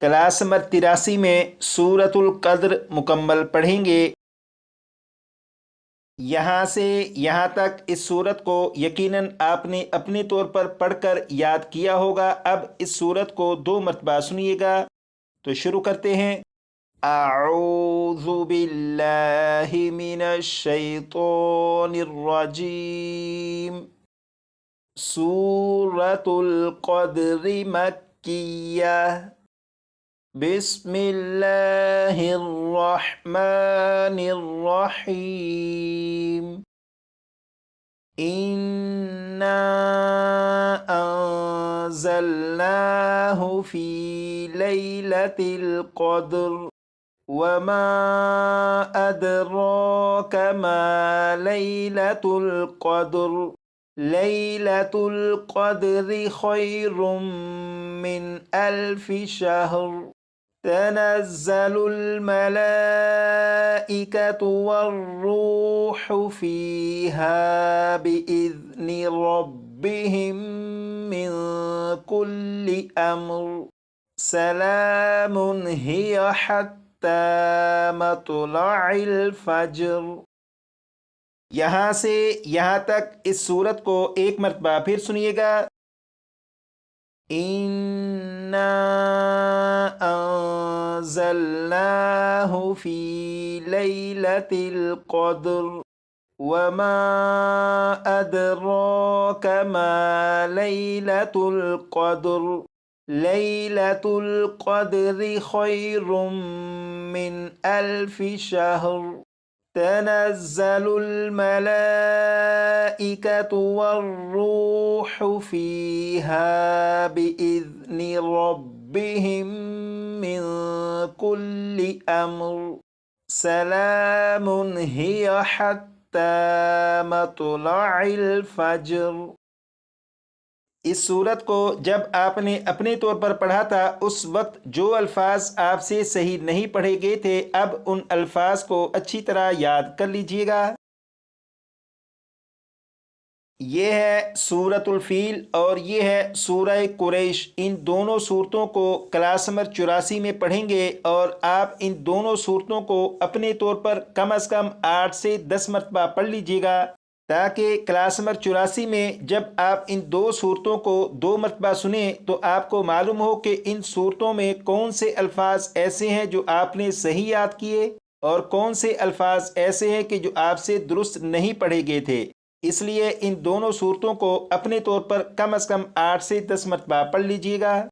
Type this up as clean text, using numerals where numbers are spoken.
Class number 83 में सूरतुल कद्र मुकम्मल पढ़ेंगे। यहाँ से यहाँ तक इस सूरत को यकीनन आपने अपने तौर पर पढ़कर याद किया होगा। अब इस सूरत को 2 मरतबा सुनिएगा। तो शुरू करते हैं। अऊज़ु बिल्लाहि मिनश शैतानिर रजीम। सूरतुल क़द्र मक्किय्या। बिस्मिल्लाहिर्रहमानिर्रहीम। इन्ना अंज़लनाहु फ़ी लैलतिल क़द्र वमा अदराक मा लैलतुल क़द्र लैलतुल क़द्रि खैरुम मिन अल्फ़ि शहर तनज़्ज़लुल मलाइकतु वर्रूहु फ़ीहा बिइज़्नि रब्बिहिम मिन कुल्लि अम्र सलामुन हिय हत्ता मत्लइल फ़ज्र। यहाँ से यहाँ तक इस सूरत को 1 मरतबा फिर सुनिएगा। इन्ना अंज़लनाहु फ़ी लैलतिल क़द्र वमा अदराक मा लैलतुल क़द्र लैलतुल क़द्रि खैरुम मिन अल्फ़ि शहर तनज़्ज़लुल मलाइकतु वर्रूहु फ़ीहा बिइज़्नि रब्बिहिम मिन कुल्लि अम्र सलामुन हिय हत्ता मत्लइल फ़ज्र। इस सूरत को जब आपने अपने तौर पर पढ़ा था उस वक्त जो अल्फाज आपसे सही नहीं पढ़े गए थे, अब उन अल्फाज को अच्छी तरह याद कर लीजिएगा। ये है सूरतुल फ़ील और ये है सूरह कुरैश। इन दोनों सूरतों को क्लास नंबर 84 में पढ़ेंगे और आप इन दोनों सूरतों को अपने तौर पर कम से कम 8 से 10 मरतबा पढ़ लीजिएगा, ताकि क्लास नंबर 84 में जब आप इन 2 सूरतों को 2 मरतबा सुने तो आपको मालूम हो कि इन सूरतों में कौन से अल्फाज ऐसे हैं जो आपने सही याद किए और कौन से अल्फाज ऐसे हैं कि जो आपसे दुरुस्त नहीं पढ़े गए थे। इसलिए इन दोनों सूरतों को अपने तौर पर कम से कम 8 से 10 मरतबा पढ़ लीजिएगा।